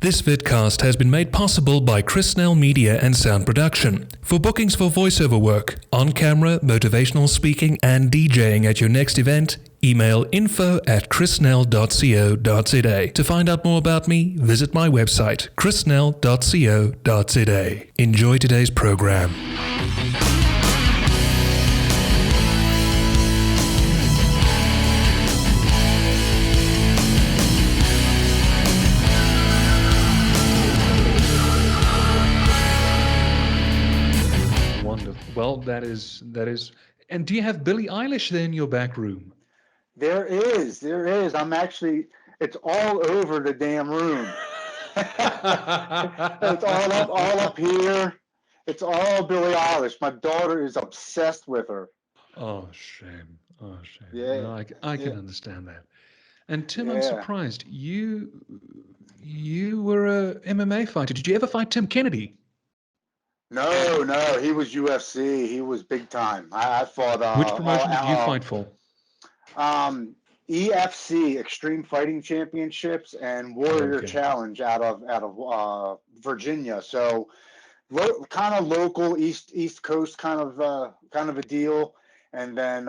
This vidcast has been made possible by Chris Snell Media and Sound Production. For bookings for voiceover work, on-camera, motivational speaking, and DJing at your next event, email info@chrissnell.co.za. To find out more about me, visit my website, chrissnell.co.za. Enjoy today's program. Well, that is. And do you have Billie Eilish there in your back room? There is. It's all over the damn room. It's all up here. It's all Billie Eilish. My daughter is obsessed with her. Oh, shame. Yeah. No, I can understand that. And Tim, Yeah. I'm surprised. You were a MMA fighter. Did you ever fight Tim Kennedy? No, he was UFC. He was big time. I fought. Which promotion did you fight for? EFC, Extreme Fighting Championships, and Warrior Challenge out of Virginia. So, kind of local East Coast kind of a deal, and then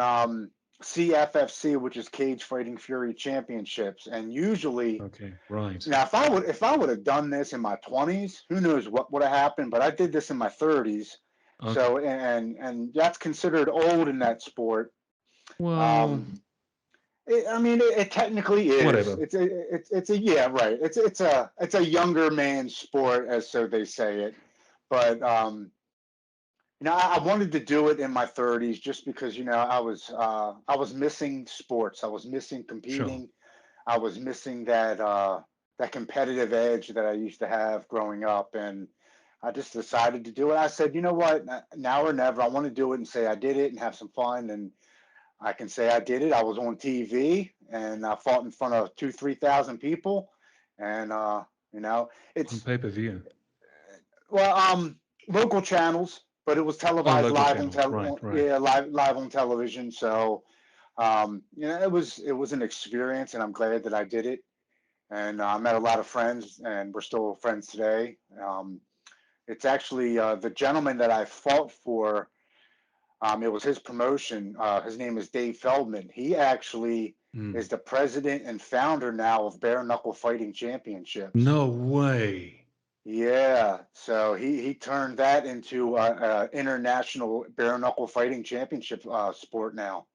CFFC, which is Cage Fighting Fury Championships, and usually. Okay, right. Now, if I would have done this in my 20s, who knows what would have happened? But I did this in my 30s, okay. So and that's considered old in that sport. Well, it technically is. Whatever. It's a younger man's sport, as so they say it. But I wanted to do it in my 30s just because I was missing sports. I was missing competing. Sure. I was missing that competitive edge that I used to have growing up, and I just decided to do it. I said, you know what, now or never. I want to do it and say I did it and have some fun, and I can say I did it. I was on TV and I fought in front of 3,000 people, and it's on pay-per-view. Well, local channels, but it was televised live on live on television. So. It was an experience, and I'm glad that I did it. And I met a lot of friends, and we're still friends today. It's actually the gentleman that I fought for. It was his promotion. His name is Dave Feldman. He actually is the president and founder now of Bare Knuckle Fighting Championships. No way. Yeah, so he turned that into an international Bare Knuckle Fighting Championship sport now.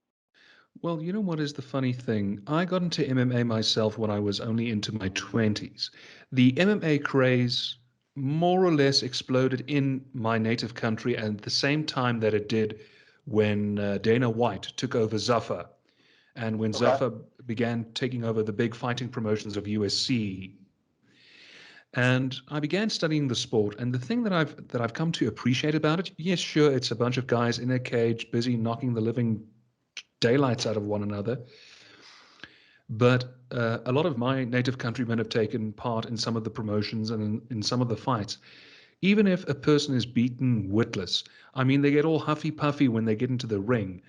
Well, you know what is the funny thing? I got into MMA myself when I was only into my 20s. The MMA craze more or less exploded in my native country at the same time that it did when Dana White took over Zuffa, and when Zuffa began taking over the big fighting promotions of USC. And I began studying the sport, and the thing that I've come to appreciate about it, yes, sure, it's a bunch of guys in a cage busy knocking the living daylights out of one another, but a lot of my native countrymen have taken part in some of the promotions and in some of the fights. Even if a person is beaten witless, they get all huffy puffy when they get into the ring,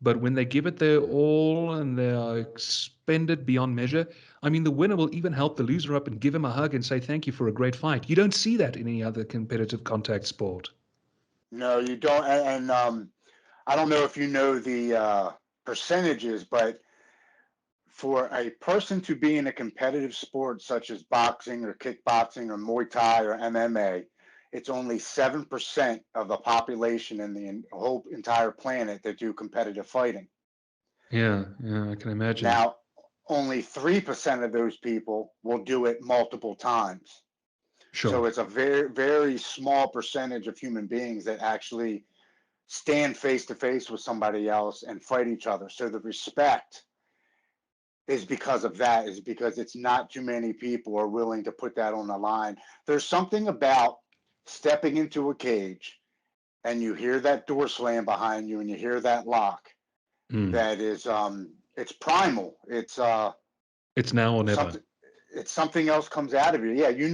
but when they give it their all and they are expended beyond measure, the winner will even help the loser up and give him a hug and say thank you for a great fight. You don't see that in any other competitive contact sport. No, you don't. And I don't know if you know the percentages, but for a person to be in a competitive sport such as boxing or kickboxing or Muay Thai or MMA, it's only 7% of the population in the whole entire planet that do competitive fighting. Yeah, I can imagine. Now, only 3% of those people will do it multiple times. Sure. So it's a very, very small percentage of human beings that actually stand face to face with somebody else and fight each other. So the respect is because of that, is because it's not too many people are willing to put that on the line. There's something about stepping into a cage and you hear that door slam behind you and you hear that lock that is it's primal. It's now or never. It's something else comes out of you. Yeah, you're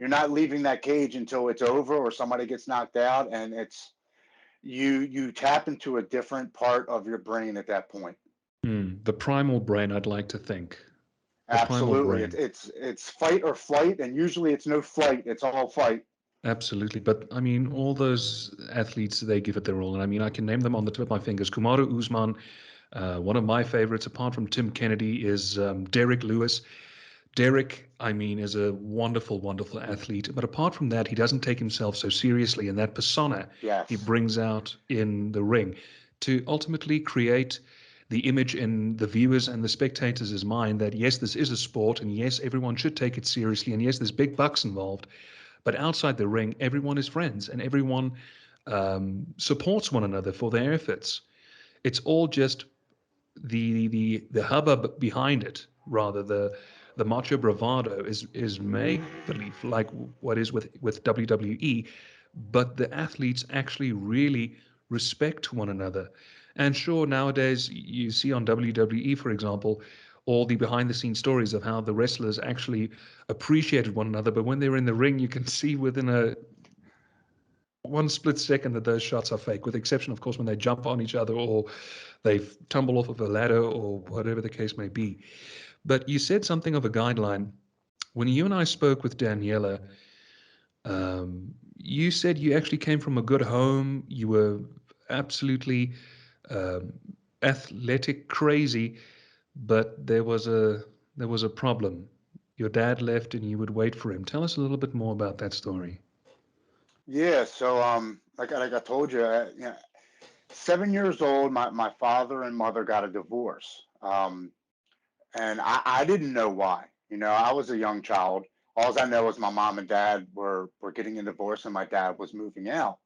not leaving that cage until it's over or somebody gets knocked out, and it's you tap into a different part of your brain at that point. The primal brain, I'd like to think. the primal Absolutely. brain. It's fight or flight, and usually it's no flight, it's all fight. Absolutely. But I mean, all those athletes, they give it their all. And I mean, I can name them on the tip of my fingers. Kamaru Usman, one of my favorites, apart from Tim Kennedy, is Derek Lewis. Derek, I mean, is a wonderful, wonderful athlete. But apart from that, he doesn't take himself so seriously. And that persona he Yes. brings out in the ring to ultimately create the image in the viewers and the spectators' mind that, yes, this is a sport, and yes, everyone should take it seriously, and yes, there's big bucks involved. But outside the ring, everyone is friends and everyone supports one another for their efforts. It's all just the hubbub behind it, rather the macho bravado is make believe like what is with WWE, but the athletes actually really respect one another. And sure, nowadays you see on WWE, for example, all the behind the scenes stories of how the wrestlers actually appreciated one another, but when they're in the ring, you can see within a one split second that those shots are fake, with the exception, of course, when they jump on each other or they tumble off of a ladder or whatever the case may be. But you said something of a guideline. When you and I spoke with Daniela, you said you actually came from a good home. You were absolutely um, athletic crazy, but there was a problem. Your dad left, and you would wait for him. Tell us a little bit more about that story. Yeah, so like I told you, 7 years old, my father and mother got a divorce. And I didn't know why. I was a young child. All I know is my mom and dad were getting a divorce and my dad was moving out.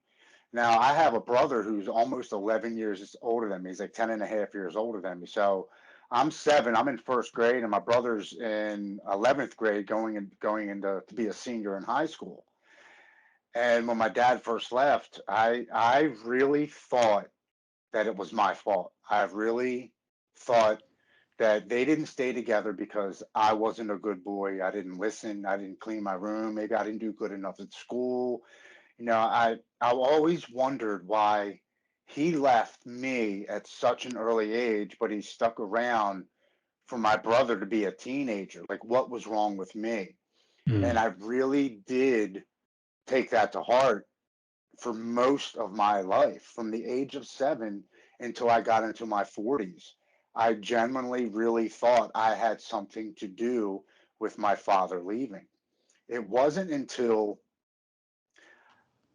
Now, I have a brother who's almost 11 years older than me. He's like 10 and a half years older than me. So I'm 7, I'm in first grade, and my brother's in 11th grade going into to be a senior in high school. And when my dad first left, I really thought that it was my fault. I really thought that they didn't stay together because I wasn't a good boy. I didn't listen. I didn't clean my room. Maybe I didn't do good enough at school. I always wondered why he left me at such an early age, but he stuck around for my brother to be a teenager. Like, what was wrong with me? And Mm, I really did take that to heart for most of my life, from the age of 7 until I got into my 40s. I genuinely really thought I had something to do with my father leaving. It wasn't until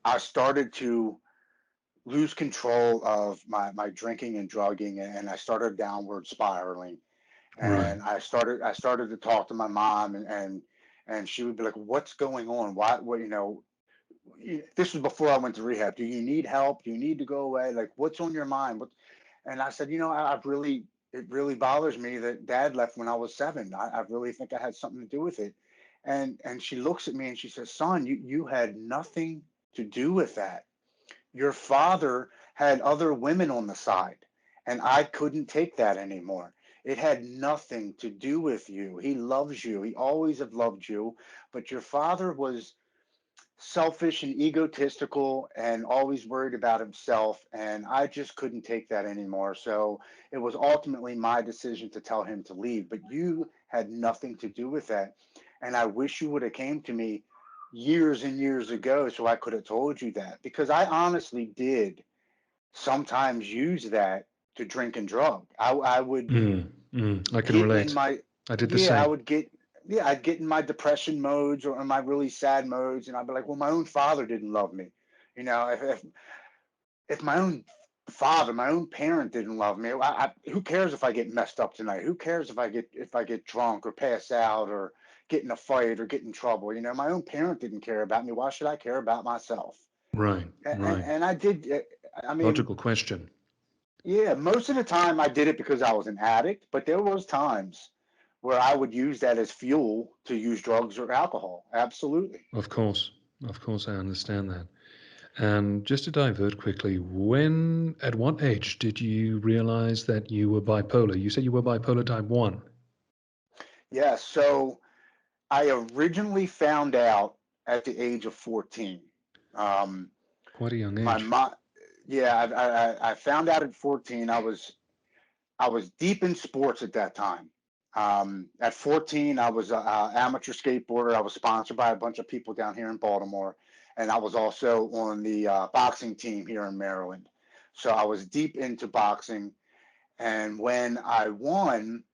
I started to lose control of my drinking and drugging, and I started downward spiraling. right. And I started to talk to my mom, and she would be like, "What's going on? What? This was before I went to rehab. Do you need help? Do you need to go away? Like, what's on your mind?" And I said, it really bothers me that dad left when I was 7. I really think I had something to do with it. And she looks at me and she says, "Son, you had nothing to do with that. Your father had other women on the side, and I couldn't take that anymore. It had nothing to do with you. He loves you. He always have loved you, but your father was selfish and egotistical and always worried about himself, and I just couldn't take that anymore. So it was ultimately my decision to tell him to leave, but you had nothing to do with that. And I wish you would have came to me years and years ago so I could have told you that, because I honestly did sometimes use that to drink and drug. I would I can get in relate. my I did the yeah, I same. would get yeah, I'd get in my depression modes or in my really sad modes, and I'd be like, well, my own father didn't love me. If my own father, my own parent didn't love me, who cares if I get messed up tonight? Who cares if I get drunk or pass out or get in a fight or get in trouble? My own parent didn't care about me. Why should I care about myself? Right, right. And I did. I mean, Logical question. yeah, most of the time I did it because I was an addict, but there was times where I would use that as fuel to use drugs or alcohol. Absolutely. Of course. Of course, I understand that. And just to divert quickly, when, at what age did you realize that you were bipolar? You said you were bipolar type 1. Yeah, so I originally found out at the age of 14. Um, Quite a young my age. mom, yeah, I found out at 14. I was deep in sports at that time. At 14, I was an amateur skateboarder. I was sponsored by a bunch of people down here in Baltimore, and I was also on the boxing team here in Maryland. So I was deep into boxing, and when I won,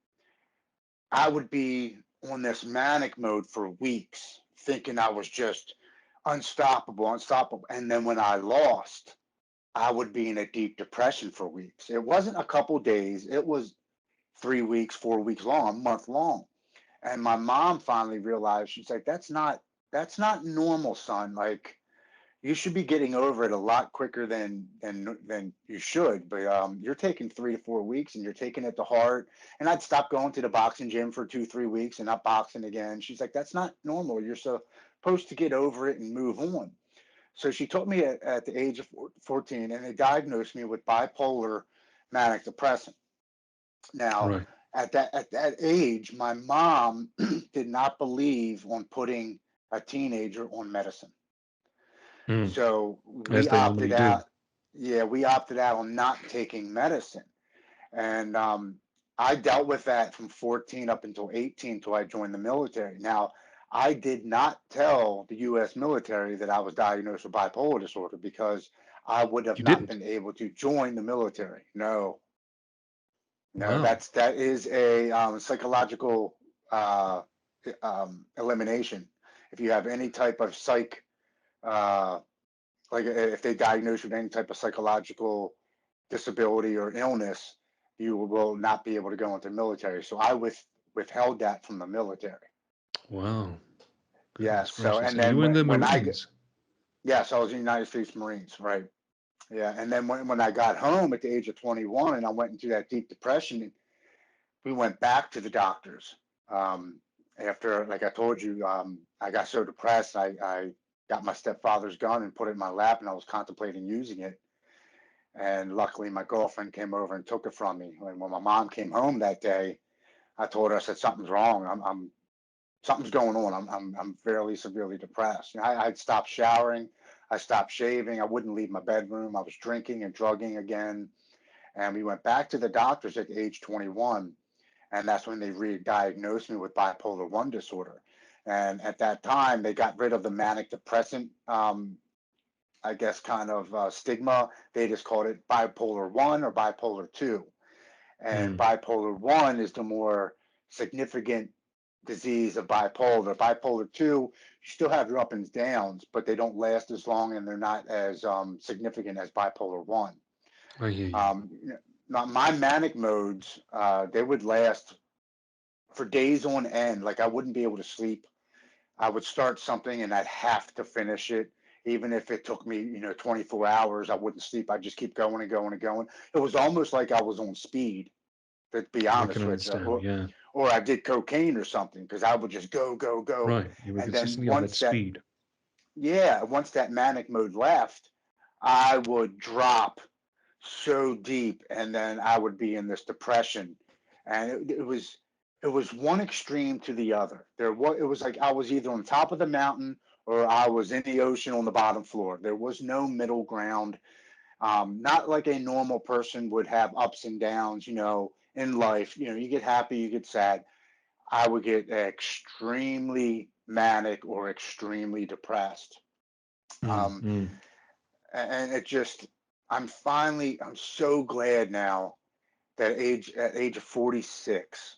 I would be on this manic mode for weeks, thinking I was just unstoppable, unstoppable. And then when I lost, I would be in a deep depression for weeks. It wasn't a couple days, it was 3 weeks, 4 weeks long, a month long. And my mom finally realized, she's like, that's not normal, son. Like, you should be getting over it a lot quicker than you should. But you're taking 3 to 4 weeks, and you're taking it to heart. And I'd stop going to the boxing gym for 2, 3 weeks and not boxing again. She's like, that's not normal. You're supposed to get over it and move on. So she told me at the age of 14, and they diagnosed me with bipolar manic depression. Now, Right. at that age, my mom did not believe on putting a teenager on medicine. Mm. So As we they opted normally do. out. Yeah, we opted out on not taking medicine. And I dealt with that from 14 up until 18 until I joined the military. Now, I did not tell the U.S. military that I was diagnosed with bipolar disorder because I would have You not didn't. been able to join the military. No, no, Wow. that is a psychological elimination. If you have any type of psych, uh, like if they diagnose you with any type of psychological disability or illness, you will not be able to go into the military. So I withheld that from the military. Wow. Yeah. Goodness So gracious. and And you then were in the when Marines. yes, I was in the United States Marines, right? Yeah. And then when I got home at the age of 21 and I went into that deep depression, we went back to the doctors. Um, After, like I told you, I got so depressed, I got my stepfather's gun and put it in my lap, and I was contemplating using it. And luckily, my girlfriend came over and took it from me. And when my mom came home that day, I told her, I said, something's wrong. Something's going on. I'm fairly severely depressed. I'd stopped showering. I stopped shaving. I wouldn't leave my bedroom. I was drinking and drugging again. And we went back to the doctors at age 21. And that's when they re-diagnosed me with bipolar 1 disorder. And at that time, they got rid of the manic depressant, I guess, kind of stigma. They just called it bipolar 1 or bipolar 2. And Mm. bipolar 1 is the more significant disease of bipolar. Bipolar 2, you still have your up and downs, but they don't last as long and they're not as significant as bipolar 1. I hear you. Um, my manic modes, they would last for days on end. Like I wouldn't be able to sleep. I would start something and I'd have to finish it. Even if it took me, 24 hours, I wouldn't sleep. I'd just keep going and going and going. It was almost like I was on speed, to be I can honest with you. understand. Yeah. Or I did cocaine or something because I would just go, go, go. Right. You were And then consistently on that speed. once that manic mode left, I would drop so deep, and then I would be in this depression, and it was one extreme to the other. It was like I was either on top of the mountain or I was in the ocean on the bottom floor. There was no middle ground. Not like a normal person would have ups and downs, in life. You get happy, you get sad. I would get extremely manic or extremely depressed. Mm. Um, Mm. and I'm so glad now that at age of 46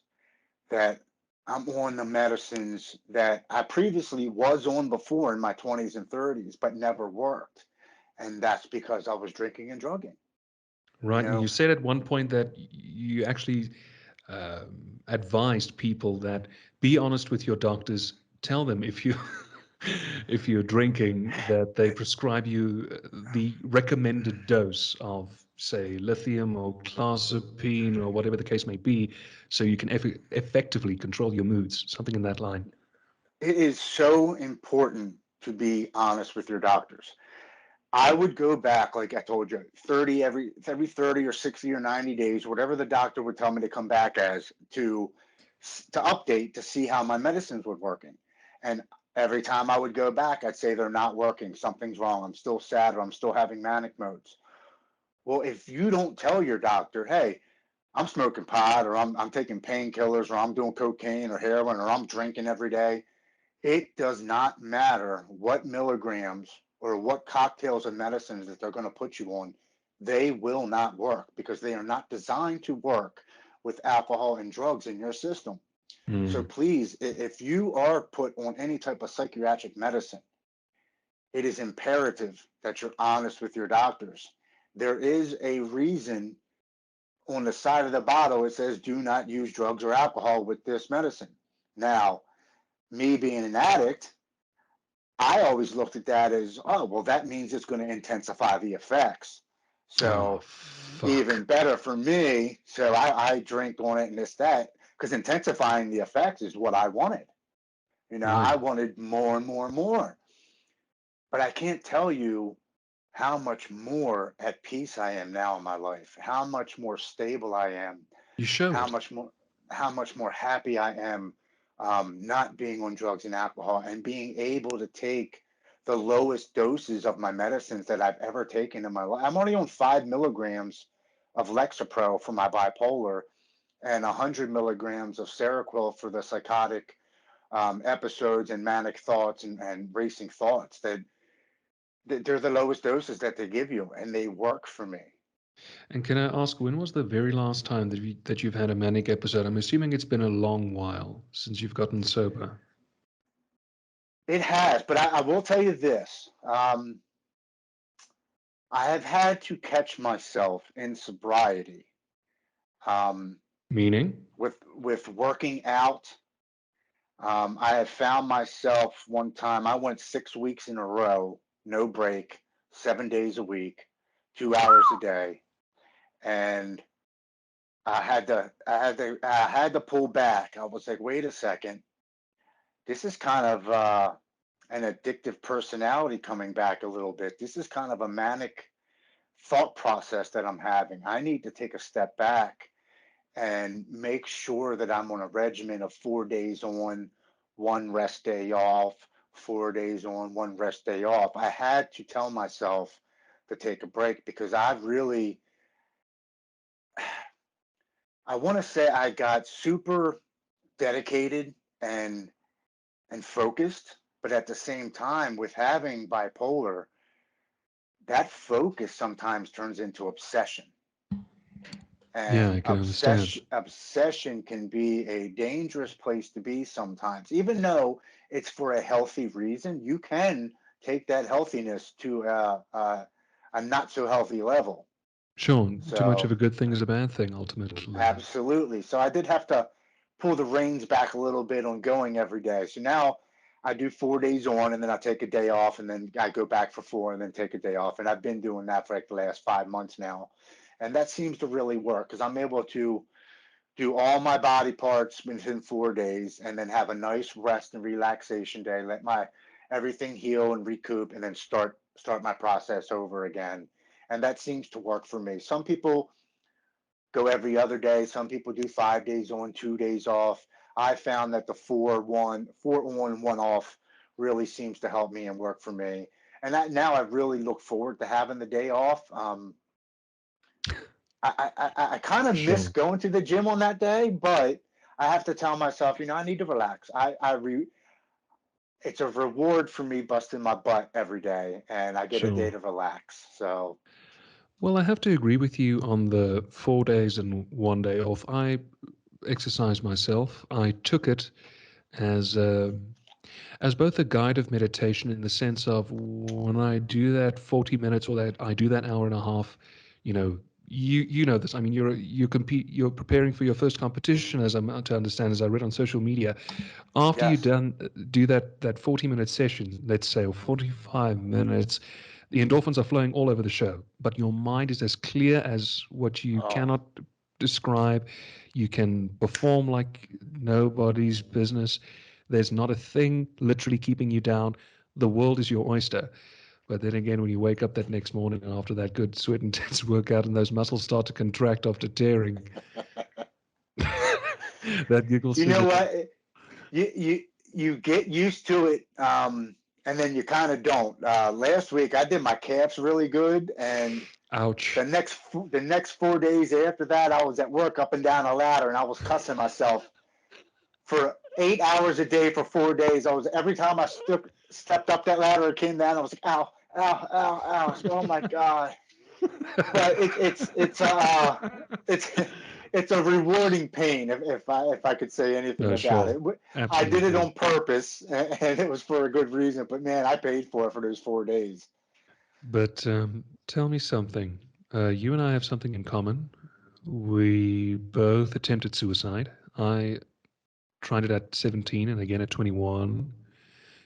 that I'm on the medicines that I previously was on before in my 20s and 30s, but never worked. And that's because I was drinking and drugging, you Right. And you know. said at one point that you actually advised people that be honest with your doctors. Tell them if you if you're drinking that they prescribe you the recommended dose of, say, lithium or clozapine or whatever the case may be, so you can effectively control your moods. Something in that line. It is so important to be honest with your doctors. I would go back, like I told you, 30 every 30 or 60 or 90 days, whatever the doctor would tell me to come back as to update to see how my medicines were working. And every time I would go back, I'd say they're not working. Something's wrong. I'm still sad or I'm still having manic modes. Well, if you don't tell your doctor, hey, I'm smoking pot, or I'm taking painkillers, or I'm doing cocaine or heroin, or I'm drinking every day. It does not matter what milligrams or what cocktails of medicines that they're going to put you on. They will not work because they are not designed to work with alcohol and drugs in your system. So Mm. please, if you are put on any type of psychiatric medicine, it is imperative that you're honest with your doctors. There is a reason on the side of the bottle it says do not use drugs or alcohol with this medicine. Now, me being an addict, I always looked at that as, oh, well, that means it's going to intensify the effects. Oh, So even fuck. better for me. So I drink on it and this, that, because intensifying the effects is what I wanted. Right. I wanted more and more and more. But I can't tell you how much more at peace I am now in my life, how much more stable I am, You show how it. much more how much more happy I am, not being on drugs and alcohol and being able to take the lowest doses of my medicines that I've ever taken in my life. I'm only on 5 milligrams of Lexapro for my bipolar and 100 milligrams of Seroquel for the psychotic episodes and manic thoughts and racing thoughts. That they're the lowest doses that they give you, and they work for me. And can I ask, when was the very last time that you've had a manic episode? I'm assuming it's been a long while since you've gotten sober. It has, but I will tell you this. I have had to catch myself in sobriety, um, Meaning? with working out. I have found myself one time. I went 6 weeks in a row, no break, 7 days a week, 2 hours a day, and I had to pull back. I was like, wait a second, this is kind of an addictive personality coming back a little bit. This is kind of a manic thought process that I'm having. I need to take a step back and make sure that I'm on a regimen of 4 days on, one rest day off, 4 days on, one rest day off. I had to tell myself to take a break because I want to say I got super dedicated and focused, but at the same time, with having bipolar, that focus sometimes turns into obsession. Yeah, I And can understand. obsession can be a dangerous place to be sometimes. Even though it's for a healthy reason, you can take that healthiness to a not so healthy level. Sure, too much of So a good thing is a bad thing, ultimately. absolutely. So I did have to pull the reins back a little bit on going every day. So now I do 4 days on and then I take a day off and then I go back for four and then take a day off. And I've been doing that for like the last 5 months now. And that seems to really work because I'm able to do all my body parts within 4 days and then have a nice rest and relaxation day, let my everything heal and recoup and then start my process over again. And that seems to work for me. Some people go every other day. Some people do 5 days on, 2 days off. I found that the 4 on, 1 off really seems to help me and work for me. And that now I really look forward to having the day off. I kind of miss Sure. going to the gym on that day, but I have to tell myself, I need to relax. It's a reward for me busting my butt every day, and I get a day Sure. to relax. So Well, I have to agree with you on the 4 days and 1 day off. I exercise myself. I took it as as both a guide of meditation in the sense of when I do that 40 minutes or that I do that hour and a half, you know, you know this. I mean, you're preparing for your first competition, as I'm to understand, as I read on social media. After you yes, done do that 40-minute session, let's say, or 45 minutes, the endorphins are flowing all over the show, but your mind is as clear as what you oh, cannot describe. You can perform like nobody's business. There's not a thing literally keeping you down. The world is your oyster. But then again, when you wake up that next morning after that good sweat intense workout and those muscles start to contract after tearing, that giggle you says know it. what? You get used to it, and then you kind of don't. Last week I did my calves really good, and Ouch. The next 4 days after that, I was at work up and down a ladder, and I was cussing myself for 8 hours a day for 4 days. I was every time I stepped up that ladder or came down, I was like, ow, ow, ow, ow. I was like, oh my god. But it's it's a rewarding pain if I could say anything about Sure. it. I did it Absolutely. on purpose, and it was for a good reason. But man, I paid for it for those 4 days. But tell me something. You and I have something in common. We both attempted suicide. I tried it at 17 and again at 21.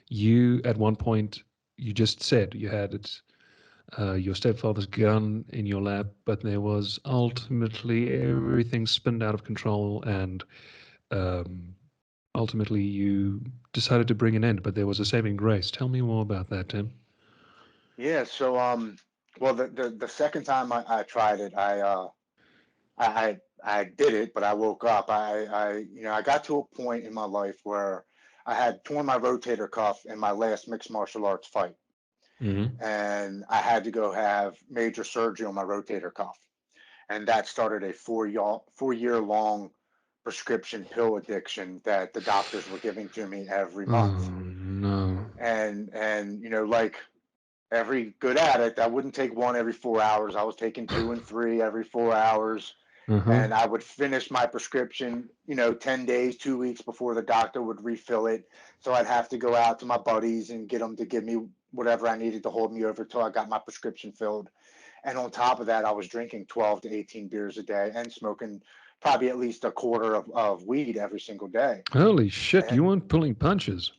You, at one point, you just said you had it, your stepfather's gun in your lap, but there was ultimately everything spinned out of control, and um, ultimately you decided to bring an end, but there was a saving grace. Tell me more about that, Tim. Yeah. So well, the second time I tried it, I did it, but I woke up. I got to a point in my life where I had torn my rotator cuff in my last mixed martial arts fight, Mm-hmm. and I had to go have major surgery on my rotator cuff, and that started a 4-year long prescription pill addiction that the doctors were giving to me every month. Oh no. And like every good addict, I wouldn't take one every 4 hours. I was taking two and three every 4 hours, Uh-huh. and I would finish my prescription, 10 days, 2 weeks before the doctor would refill it. So I'd have to go out to my buddies and get them to give me whatever I needed to hold me over till I got my prescription filled. And on top of that, I was drinking 12 to 18 beers a day and smoking probably at least a quarter of weed every single day. Holy shit, you And weren't pulling punches.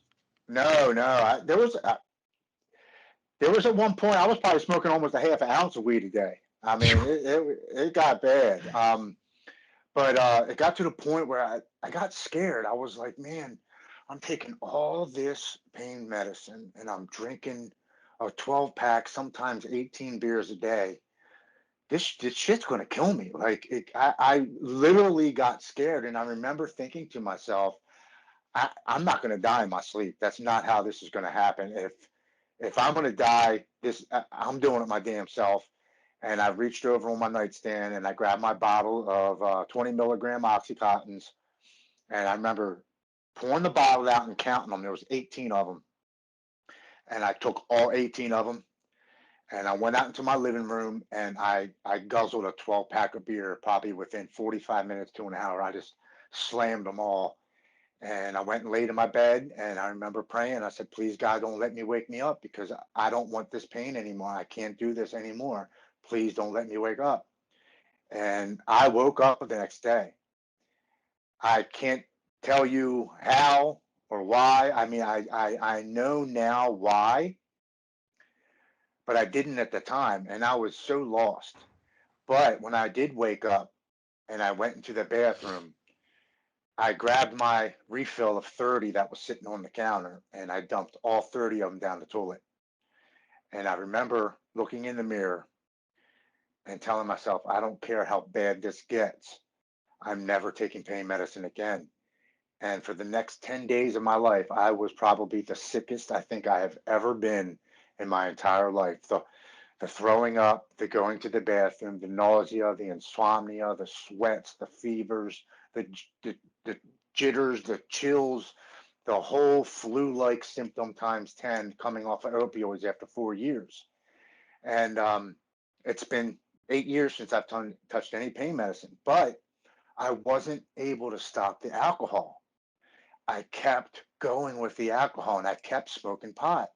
no, no, there was at one point I was probably smoking almost a half an ounce of weed a day. I mean, it got bad. But it got to the point where I got scared. I was like, man, I'm taking all this pain medicine and I'm drinking a 12 pack, sometimes 18 beers a day. This shit's going to kill me. Like, I literally got scared. And I remember thinking to myself, I'm not going to die in my sleep. That's not how this is going to happen. If I'm going to die, I'm doing it my damn self. And I reached over on my nightstand and I grabbed my bottle of 20 milligram Oxycontins. And I remember pouring the bottle out and counting them. There was 18 of them. And I took all 18 of them and I went out into my living room and I guzzled a 12 pack of beer probably within 45 minutes to an hour. I just slammed them all. And I went and laid in my bed and I remember praying. I said, please, God, don't let me wake me up because I don't want this pain anymore. I can't do this anymore. Please don't let me wake up. And I woke up the next day. I can't tell you how or why. I mean, I know now why, but I didn't at the time. And I was so lost. But when I did wake up and I went into the bathroom, I grabbed my refill of 30 that was sitting on the counter and I dumped all 30 of them down the toilet. And I remember looking in the mirror and telling myself, I don't care how bad this gets. I'm never taking pain medicine again. And for the next 10 days of my life, I was probably the sickest I think I have ever been in my entire life. The throwing up, the going to the bathroom, the nausea, the insomnia, the sweats, the fevers, the jitters, the chills, the whole flu-like symptom times 10 coming off of opioids after 4 years. And it's been 8 years since I've touched any pain medicine, but I wasn't able to stop the alcohol. I kept going with the alcohol and I kept smoking pot.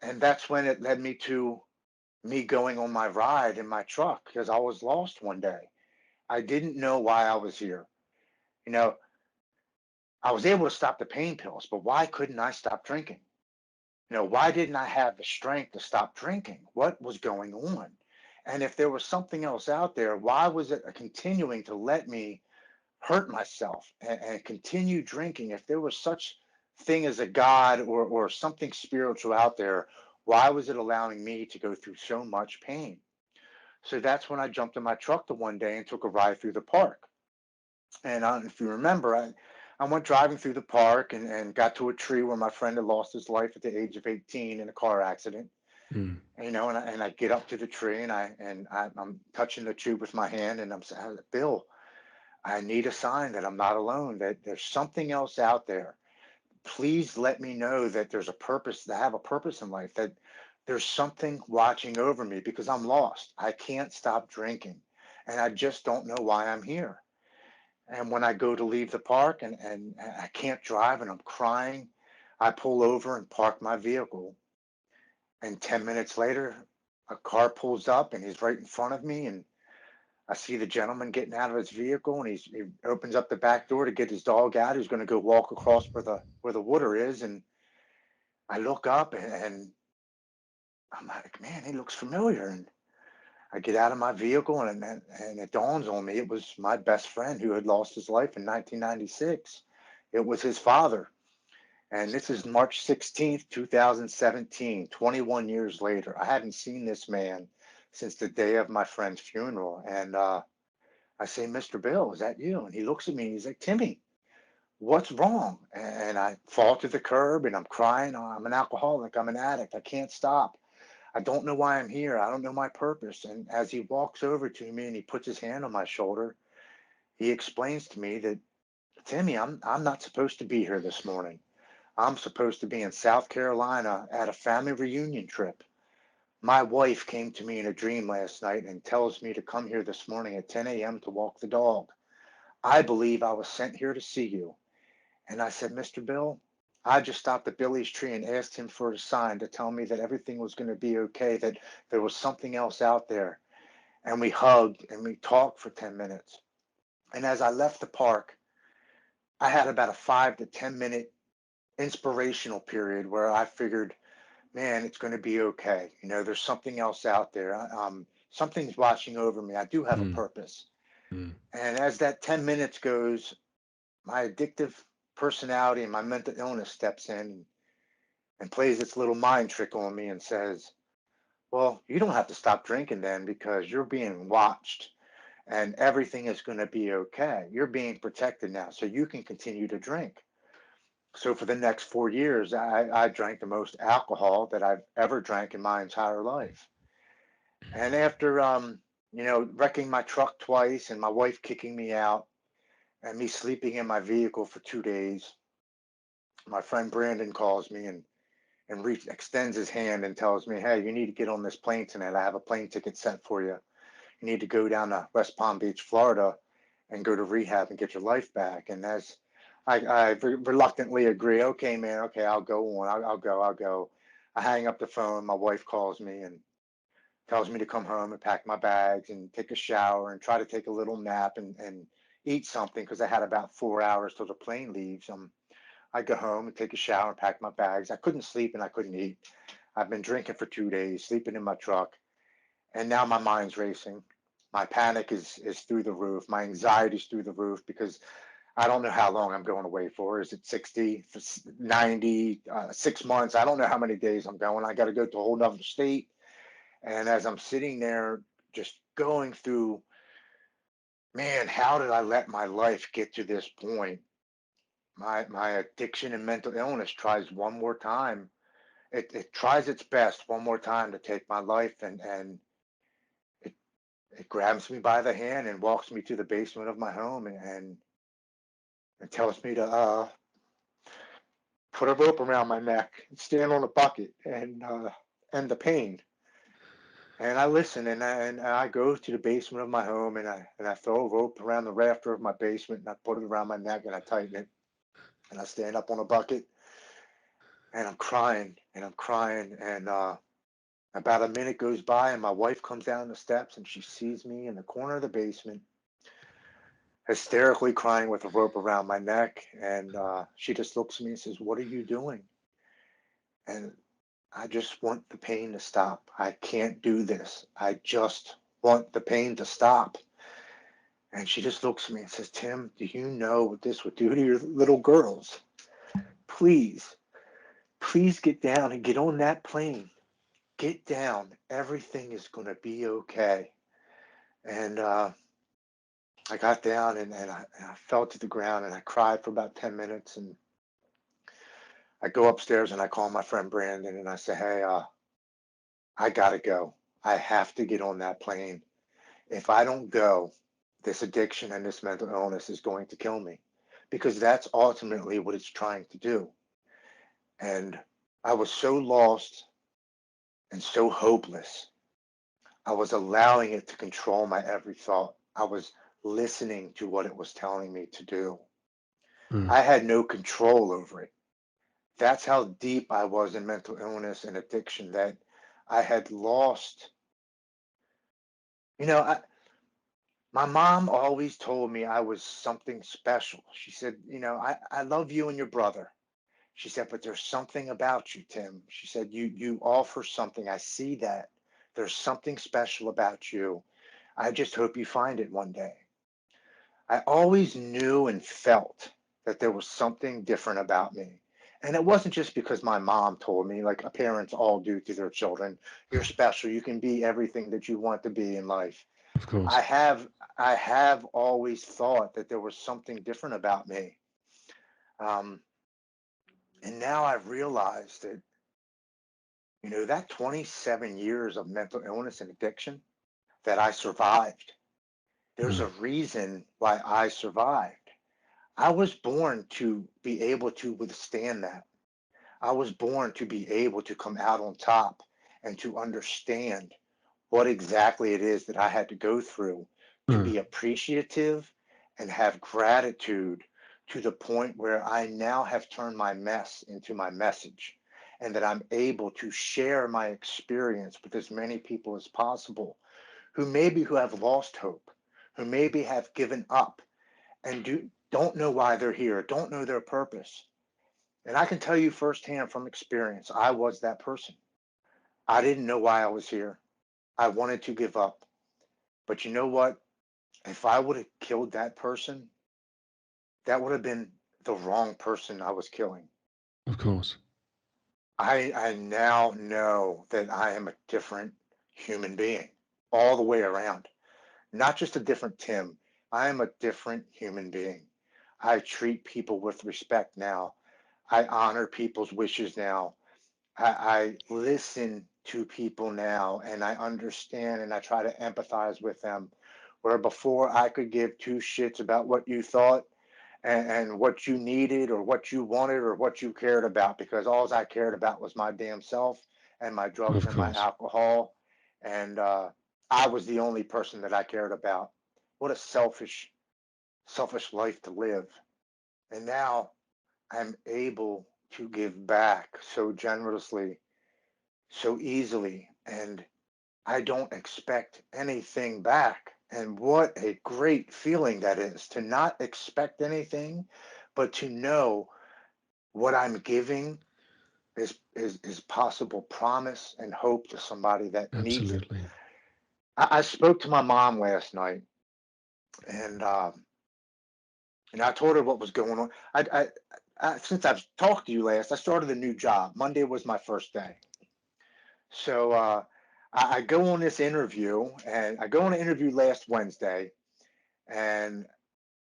And that's when it led me to me going on my ride in my truck because I was lost one day. I didn't know why I was here. You know, I was able to stop the pain pills, but why couldn't I stop drinking? Why didn't I have the strength to stop drinking? What was going on? And if there was something else out there, why was it continuing to let me hurt myself and continue drinking? If there was such thing as a God or something spiritual out there, why was it allowing me to go through so much pain? So that's when I jumped in my truck the one day and took a ride through the park. And if you remember, I went driving through the park and got to a tree where my friend had lost his life at the age of 18 in a car accident. Mm. And I get up to the tree, I'm touching the tree with my hand, and I'm saying, Bill, I need a sign that I'm not alone, that there's something else out there. Please let me know that there's a purpose, that I have a purpose in life, that there's something watching over me, because I'm lost. I can't stop drinking, and I just don't know why I'm here. And when I go to leave the park, and I can't drive and I'm crying, I pull over and park my vehicle. And 10 minutes later, a car pulls up and he's right in front of me. And I see the gentleman getting out of his vehicle, and he opens up the back door to get his dog out. He's going to go walk across where the water is. And I look up, and I'm like, man, he looks familiar. And I get out of my vehicle, and it dawns on me it was my best friend who had lost his life in 1996. It was his father. And this is March 16th, 2017, 21 years later. I hadn't seen this man since the day of my friend's funeral. And I say, Mr. Bill, is that you? And he looks at me and he's like, Timmy, what's wrong? And I fall to the curb and I'm crying. "Oh, I'm an alcoholic. I'm an addict. I can't stop. I don't know why I'm here. I don't know my purpose." And as he walks over to me and he puts his hand on my shoulder, he explains to me that, Timmy, I'm not supposed to be here this morning. I'm supposed to be in South Carolina at a family reunion trip. My wife came to me in a dream last night and tells me to come here this morning at 10 a.m. to walk the dog. I believe I was sent here to see you. And I said, Mr. Bill, I just stopped at Billy's tree and asked him for a sign to tell me that everything was going to be okay, that there was something else out there. And we hugged and we talked for 10 minutes. And as I left the park, I had about a 5 to 10 minute inspirational period where I figured, man, it's going to be okay. There's something else out there. Something's watching over me. I do have a Mm. purpose. Mm. And as that 10 minutes goes, my addictive personality and my mental illness steps in and plays its little mind trick on me and says, well, you don't have to stop drinking then, because you're being watched and everything is going to be okay. You're being protected now, so you can continue to drink. So for the next 4 years, I drank the most alcohol that I've ever drank in my entire life. And after, wrecking my truck twice and my wife kicking me out and me sleeping in my vehicle for 2 days, my friend Brandon calls me and extends his hand and tells me, hey, you need to get on this plane tonight. I have a plane ticket sent for you. You need to go down to West Palm Beach, Florida, and go to rehab and get your life back. And as I reluctantly agree, okay, man, okay, I'll go on. I'll go. I hang up the phone. My wife calls me and tells me to come home and pack my bags and take a shower and try to take a little nap and eat something, because I had about 4 hours till the plane leaves. I go home and take a shower and pack my bags. I couldn't sleep and I couldn't eat. I've been drinking for 2 days, sleeping in my truck, and now my mind's racing. My panic is through the roof. My anxiety's through the roof, because I don't know how long I'm going away for. Is it 60, 90, 6 months? I don't know how many days I'm going. I got to go to a whole nother state. And as I'm sitting there just going through, man, how did I let my life get to this point? My addiction and mental illness tries one more time. It tries its best one more time to take my life, and it it grabs me by the hand and walks me to the basement of my home, and tells me to put a rope around my neck, stand on a bucket, and end the pain. And I listen, and I go to the basement of my home, and I throw a rope around the rafter of my basement, and I put it around my neck, and I tighten it, and I stand up on a bucket, and I'm crying and I'm crying, and about a minute goes by, and my wife comes down the steps, and she sees me in the corner of the basement, hysterically crying with a rope around my neck, and she just looks at me and says, "What are you doing?" And I just want the pain to stop. I can't do this. I just want the pain to stop. And she just looks at me and says, "Tim, do you know what this would do to your little girls? Please, please get down and get on that plane. Get down. Everything is going to be okay." And I got down, and I fell to the ground, and I cried for about 10 minutes. And I go upstairs and I call my friend Brandon and I say, hey, I gotta go. I have to get on that plane. If I don't go, this addiction and this mental illness is going to kill me, because that's ultimately what it's trying to do. And I was so lost and so hopeless. I was allowing it to control my every thought. I was listening to what it was telling me to do. Mm. I had no control over it. That's how deep I was in mental illness and addiction, that I had lost. You know, my mom always told me I was something special. She said, I love you and your brother. She said, but there's something about you, Tim. She said, you offer something. I see that. There's something special about you. I just hope you find it one day. I always knew and felt that there was something different about me. And it wasn't just because my mom told me, like parents all do to their children, you're special. You can be everything that you want to be in life. Of course. I have I have always thought that there was something different about me. Um, and now I've realized that, that 27 years of mental illness and addiction that I survived, there's Mm. a reason why I survived. I was born to be able to withstand that. I was born to be able to come out on top and to understand what exactly it is that I had to go through to Mm. be appreciative and have gratitude, to the point where I now have turned my mess into my message, and that I'm able to share my experience with as many people as possible who have lost hope, who maybe have given up, and don't know why they're here, don't know their purpose. And I can tell you firsthand from experience, I was that person. I didn't know why I was here. I wanted to give up. But you know what? If I would have killed that person, that would have been the wrong person I was killing. Of course. I now know that I am a different human being all the way around. Not just a different Tim. I am a different human being. I treat people with respect now. I honor people's wishes now. I listen to people now, and I understand, and I try to empathize with them. Where before I could give two shits about what you thought, and what you needed or what you wanted or what you cared about, because all I cared about was my damn self and my drugs Of and my course. alcohol. And I was the only person that I cared about. What a selfish life to live. And now I'm able to give back so generously, so easily, and I don't expect anything back. And what a great feeling that is, to not expect anything, but to know what I'm giving is possible promise and hope to somebody that needs it. Absolutely. I spoke to my mom last night, and I told her what was going on. Since I've talked to you last, I started a new job. Monday was my first day. So I go on this interview, and I go on an interview last Wednesday, and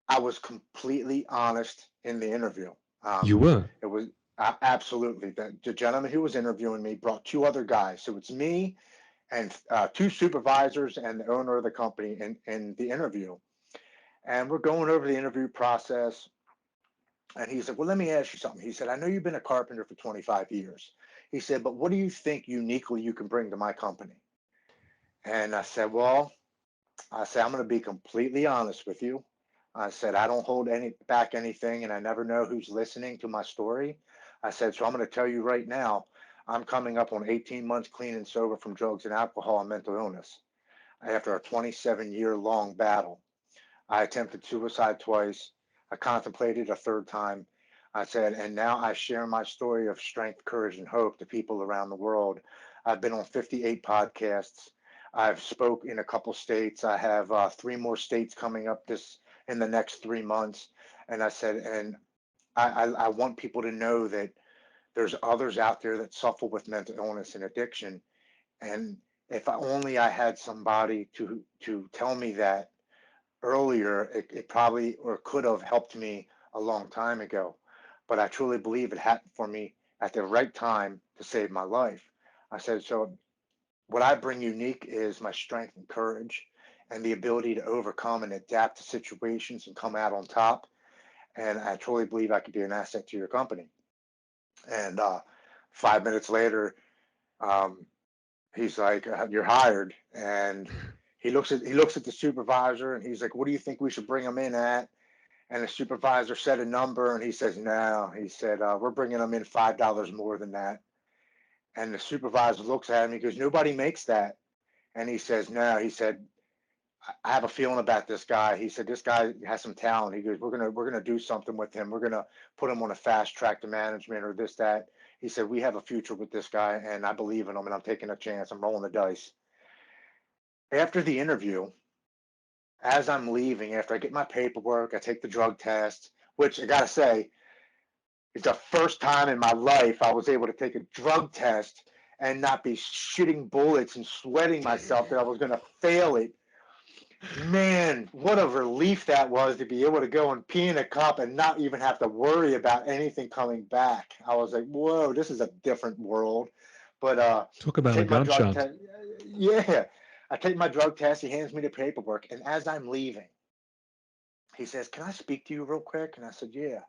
I was completely honest in the interview. You were. It was absolutely the gentleman who was interviewing me brought two other guys. So it's me and two supervisors and the owner of the company in the interview. And we're going over the interview process. And he said, well, let me ask you something. He said, I know you've been a carpenter for 25 years. He said, but what do you think uniquely you can bring to my company? And I said, well, I'm going to be completely honest with you. I said, I don't hold back anything, and I never know who's listening to my story. I said, so I'm going to tell you right now, I'm coming up on 18 months clean and sober from drugs and alcohol and mental illness after a 27-year long battle. I attempted suicide twice. I contemplated a third time. I said, and now I share my story of strength, courage, and hope to people around the world. I've been on 58 podcasts. I've spoke in a couple states. I have three more states coming up this in the next 3 months. And I said, and I want people to know that there's others out there that suffer with mental illness and addiction. And if only I had somebody to tell me that earlier, it probably or could have helped me a long time ago. But I truly believe it happened for me at the right time to save my life. I said, so what I bring unique is my strength and courage and the ability to overcome and adapt to situations and come out on top. And I truly believe I could be an asset to your company. And 5 minutes later, um, he's like, "You're hired." And he looks at the supervisor and he's like, "What do you think we should bring him in at?" And the supervisor said a number, and he says, "No." He said, "We're bringing him in $5 more than that." And the supervisor looks at him. He goes, "Nobody makes that." And he says, "No." He said, "I have a feeling about this guy." He said, "This guy has some talent." He goes, "We're gonna do something with him. We're gonna put him on a fast track to management or this, that." He said, "We have a future with this guy, and I believe in him, and I'm taking a chance. I'm rolling the dice." After the interview, as I'm leaving, after I get my paperwork, I take the drug test, which I gotta say is the first time in my life I was able to take a drug test and not be shitting bullets and sweating myself that I was gonna fail it. Man, what a relief that was to be able to go and pee in a cup and not even have to worry about anything coming back. I was like, whoa, this is a different world. But Talk I about a take my drug gunshot. test. Yeah, I take my drug test. He hands me the paperwork, and as I'm leaving, he says, "Can I speak to you real quick?" And I said, "Yeah."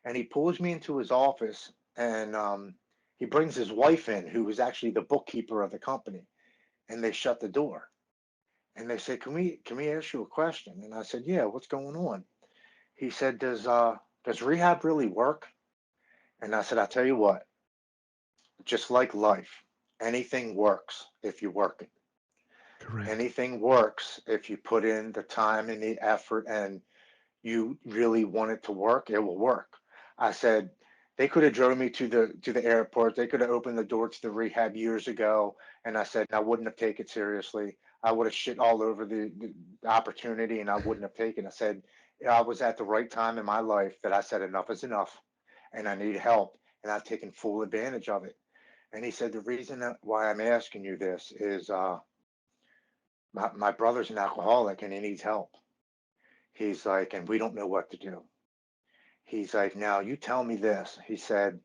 And he pulls me into his office, and he brings his wife in, who was actually the bookkeeper of the company, and they shut the door. And they say, "Can we ask you a question?" And I said, "Yeah, what's going on?" He said, does rehab really work?" And I said, "I'll tell you what, just like life, anything works if you work it. Correct. Anything works if you put in the time and the effort and you really want it to work, it will work." I said, "They could have drove me to the airport. They could have opened the door to the rehab years ago." And I said, "I wouldn't have taken it seriously. I would have shit all over the opportunity and I wouldn't have taken it." I said, "I was at the right time in my life that I said enough is enough and I need help, and I've taken full advantage of it." And he said, "The reason why I'm asking you this is my brother's an alcoholic and he needs help." He's like, "And we don't know what to do." He's like, "Now you tell me this." He said,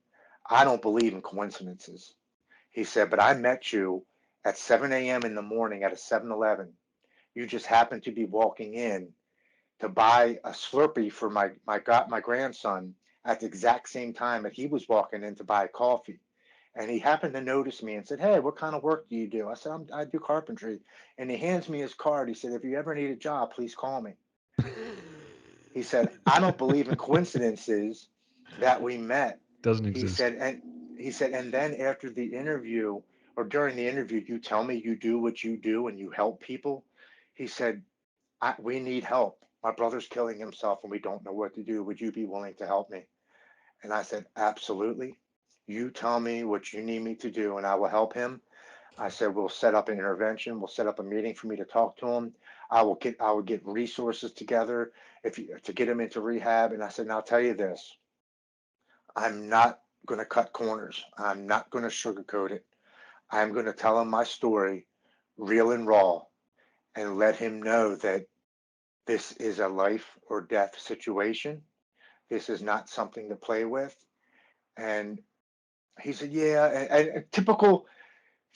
"I don't believe in coincidences." He said, "But I met you at 7 a.m. in the morning at a 7-Eleven. You just happened to be walking in to buy a Slurpee for my grandson at the exact same time that he was walking in to buy coffee. And he happened to notice me and said, 'Hey, what kind of work do you do?' I said, I do carpentry." And he hands me his card. He said, "If you ever need a job, please call me." He said, "I don't believe in coincidences that we met." Doesn't He exist. said, and then after the interview or during the interview, you tell me you do what you do and you help people. He said, we need help. My brother's killing himself and we don't know what to do. Would you be willing to help me?" And I said, "Absolutely. You tell me what you need me to do and I will help him." I said, "We'll set up an intervention. We'll set up a meeting for me to talk to him. I will get resources together to get him into rehab." And I said, "Now I'll tell you this. I'm not going to cut corners. I'm not going to sugarcoat it. I'm going to tell him my story, real and raw, and let him know that this is a life or death situation. This is not something to play with." And he said, "Yeah." And a typical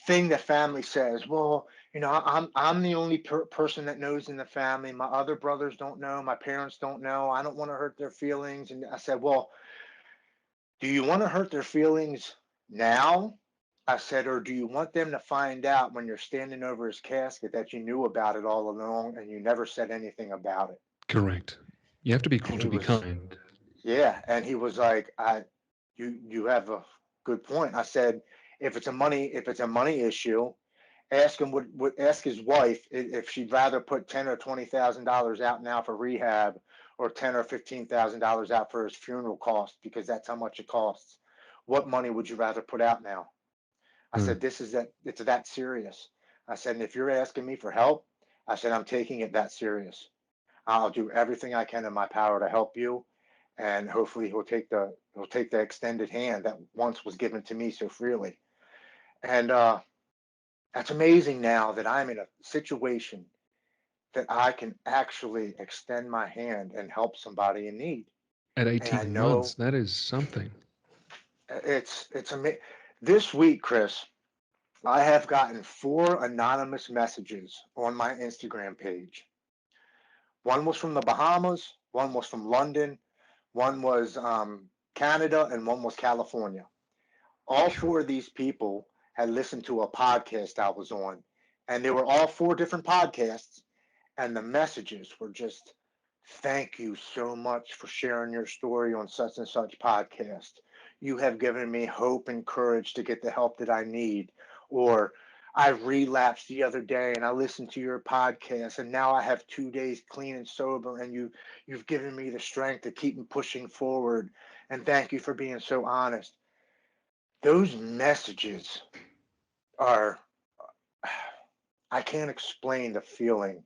thing that family says, "Well, I'm the only person that knows in the family. My other brothers don't know. My parents don't know. I don't want to hurt their feelings." And I said, "Well, do you want to hurt their feelings now?" I said, "Or do you want them to find out when you're standing over his casket that you knew about it all along and you never said anything about it?" Correct. You have to be And cruel to he be was, kind. yeah, and he was like, you have a good point." I said, if it's a money issue, ask him ask his wife if she'd rather put $10,000 or $20,000 out now for rehab, or $10,000 or $15,000 out for his funeral cost, because that's how much it costs. What money would you rather put out now? I Hmm. said, it's that serious. I said, and if you're asking me for help, I said, I'm taking it that serious. I'll do everything I can in my power to help you, and hopefully he'll take the extended hand that once was given to me so freely. And that's amazing now that I'm in a situation that I can actually extend my hand and help somebody in need. At And I 18 months, know that is something. it's amazing. This week, Chris, I have gotten 4 anonymous messages on my Instagram page. One was from the Bahamas, one was from London, one was Canada, and one was California. All 4 of these people had listened to a podcast I was on, and they were all 4 different podcasts, and the messages were just, thank you so much for sharing your story on such and such podcast. You have given me hope and courage to get the help that I need. Or I relapsed the other day and I listened to your podcast and now I have 2 days clean and sober, and you've given me the strength to keep pushing forward. And thank you for being so honest. Those messages are, I can't explain the feeling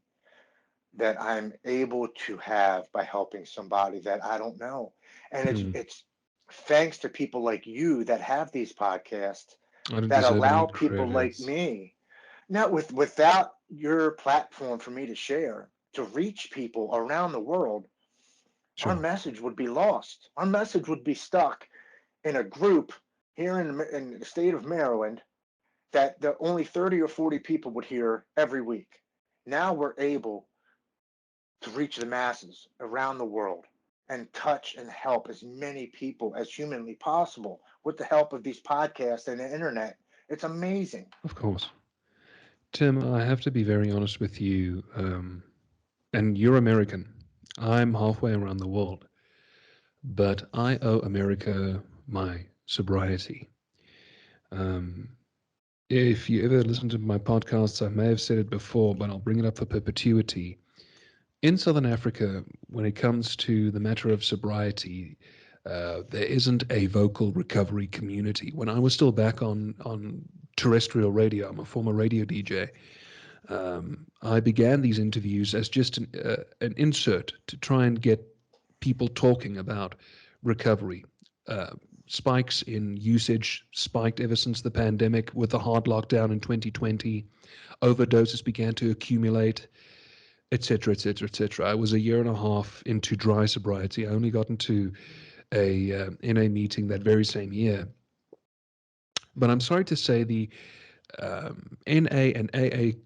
that I'm able to have by helping somebody that I don't know. And it's thanks to people like you that have these podcasts I don't that deserve any allow people like credits. me. Now, without your platform for me to share, to reach people around the world, our Sure. message would be lost. Our message would be stuck in a group here in the state of Maryland that the only 30 or 40 people would hear every week. Now we're able to reach the masses around the world and touch and help as many people as humanly possible with the help of these podcasts and the internet. It's amazing. Of course. Tim, I have to be very honest with you. And you're American. I'm halfway around the world. But I owe America my sobriety. Um, if you ever listen to my podcasts, I may have said it before, but I'll bring it up for perpetuity. In Southern Africa, when it comes to the matter of sobriety, there isn't a vocal recovery community. When I was still back on terrestrial radio, I'm a former radio DJ. I began these interviews as just an insert to try and get people talking about recovery. Uh, Spikes in usage spiked ever since the pandemic with the hard lockdown in 2020. Overdoses began to accumulate, etc., etc., etc. I was a year and a half into dry sobriety. I only got into a NA meeting that very same year. But I'm sorry to say the NA and AA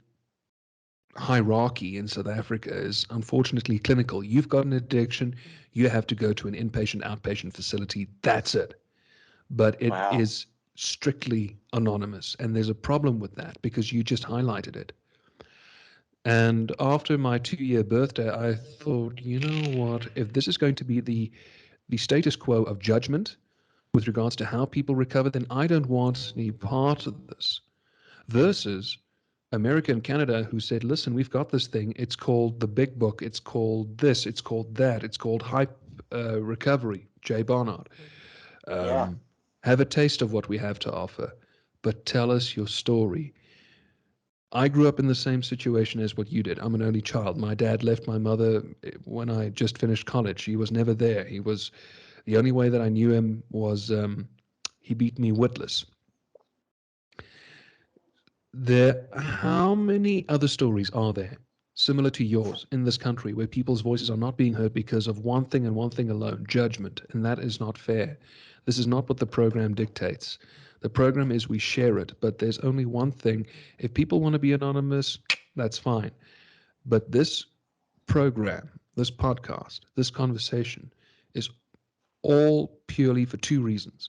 hierarchy in South Africa is unfortunately clinical. You've got an addiction, you have to go to an inpatient, outpatient facility. That's it. But it Wow. is strictly anonymous. And there's a problem with that because you just highlighted it. And after my 2-year birthday, I thought, you know what? If this is going to be the status quo of judgment with regards to how people recover, then I don't want any part of this. Versus America and Canada, who said, listen, we've got this thing. It's called the Big Book. It's called this. It's called that. It's called Hype Recovery, Jay Barnard. Yeah. Have a taste of what we have to offer, but tell us your story. I grew up in the same situation as what you did. I'm an only child. My dad left my mother when I just finished college. He was never there. He was the only way that I knew him was he beat me witless. How many other stories are there similar to yours in this country where people's voices are not being heard because of one thing and one thing alone, judgment, and that is not fair. This is not what the program dictates. The program is we share it, but there's only one thing. If people want to be anonymous, that's fine. But this program, this podcast, this conversation is all purely for 2 reasons: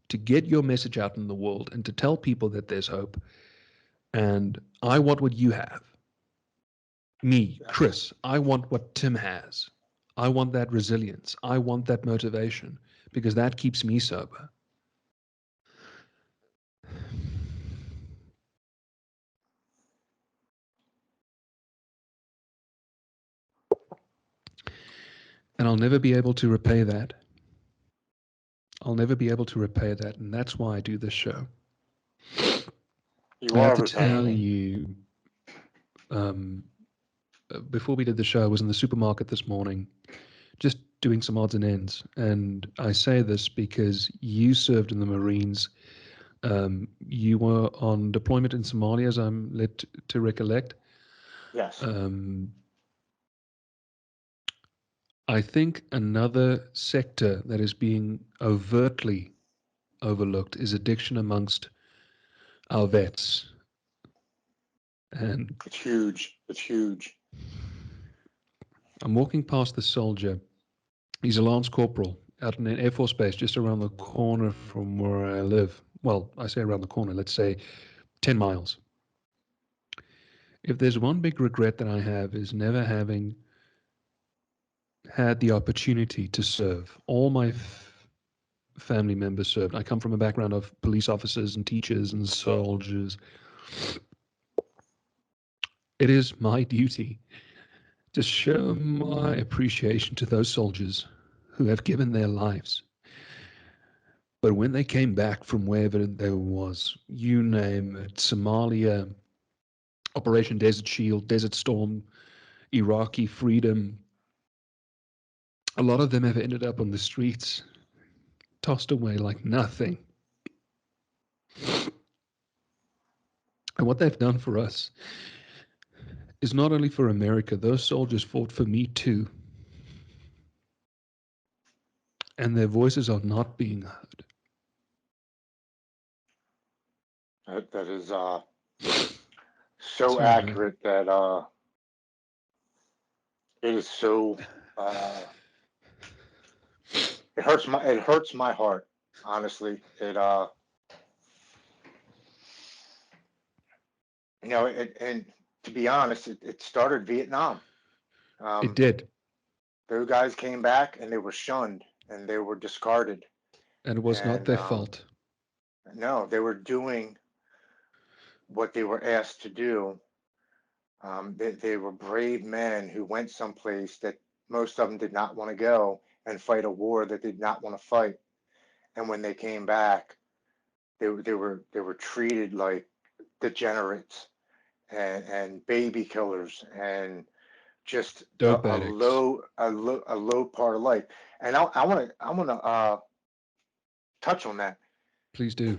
to get your message out in the world and to tell people that there's hope. And I want what you have. Me, Chris, I want what Tim has. I want that resilience. I want that motivation because that keeps me sober. And I'll never be able to repay that. I'll never be able to repay that. And that's why I do this show. You I have are to repaying tell it. you, before we did the show, I was in the supermarket this morning just doing some odds and ends. And I say this because you served in the Marines. You were on deployment in Somalia, as I'm led to recollect. Yes. I think another sector that is being overtly overlooked is addiction amongst our vets. And It's huge. It's huge. I'm walking past the soldier. He's a lance corporal out in an Air Force base just around the corner from where I live. Well, I say around the corner, let's say 10 miles. If there's one big regret that I have is never having had the opportunity to serve. All my family members served. I come from a background of police officers and teachers and soldiers. It is my duty to show my appreciation to those soldiers who have given their lives. But when they came back from wherever there was, you name it, Somalia, Operation Desert Shield, Desert Storm, Iraqi Freedom, a lot of them have ended up on the streets, tossed away like nothing. And what they've done for us is not only for America, those soldiers fought for me too. And their voices are not being heard. That is so Sorry, accurate that it is so it hurts my heart, honestly. And to be honest, it started Vietnam. It did. Those guys came back and they were shunned and they were discarded. And it was not And their fault. no, they were doing what they were asked to do. They were brave men who went someplace that most of them did not want to go and fight a war that they did not want to fight. And when they came back, they were treated like degenerates and baby killers and just Dope a addicts. low part of life. And I want to touch on that. Please do.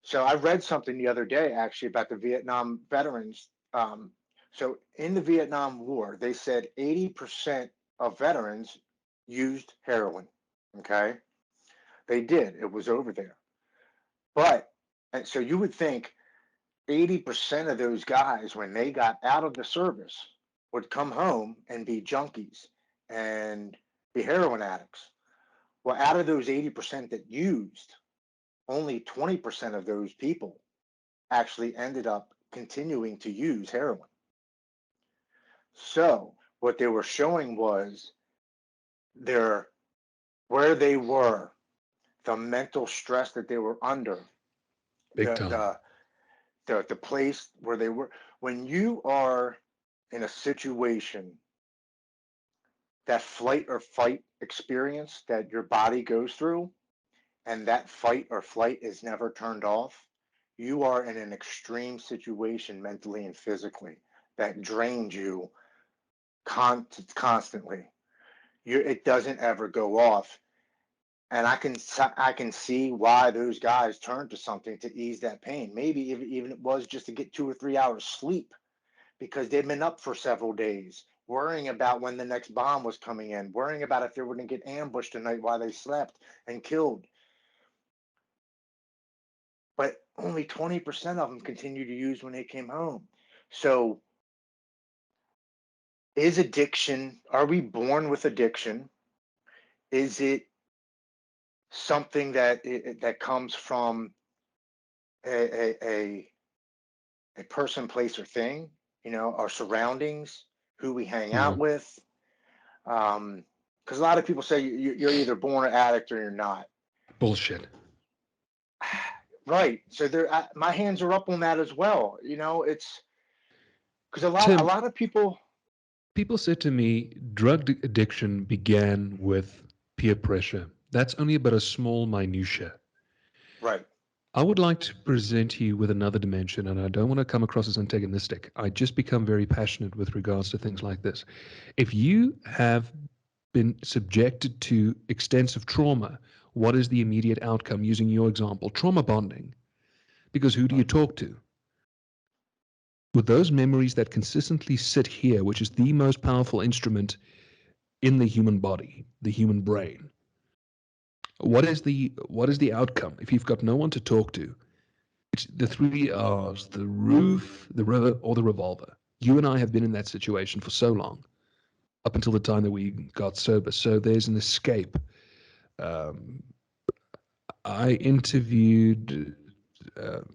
So I read something the other day actually about the Vietnam veterans. So in the Vietnam War, they said 80% of veterans used heroin. Okay, they did. It was over there. But and so you would think 80% of those guys, when they got out of the service, would come home and be junkies and be heroin addicts. Well, out of those 80% that used, only 20% of those people actually ended up continuing to use heroin. So what they were showing was their where they were, the mental stress that they were under, Big the time. the place where they were. When you are in a situation, that flight or fight experience that your body goes through, and that fight or flight is never turned off, you are in an extreme situation mentally and physically that drains you constantly. It doesn't ever go off, and I can see why those guys turn to something to ease that pain. Maybe even it was just to get 2 or 3 hours sleep because they'd been up for several days, worrying about when the next bomb was coming in, worrying about if they were going to get ambushed tonight while they slept and killed. But only 20% of them continued to use when they came home. So is addiction, are we born with addiction? Is it something that comes from a person, place, or thing? Our surroundings, who we hang out with. Because a lot of people say you're either born an addict or you're not. Bullshit. Right. So my hands are up on that as well. It's because a Tim, lot of people. people said to me, drug addiction began with peer pressure. That's only but a small minutia. Right. I would like to present you with another dimension, and I don't want to come across as antagonistic. I just become very passionate with regards to things like this. If you have been subjected to extensive trauma, what is the immediate outcome? Using your example, trauma bonding. Because who do you talk to? With those memories that consistently sit here, which is the most powerful instrument in the human body, the human brain. What is the outcome if you've got no one to talk to? It's the three R's: the roof, the river, or the revolver. You and I have been in that situation for so long, up until the time that we got sober. So there's an escape. Um, I interviewed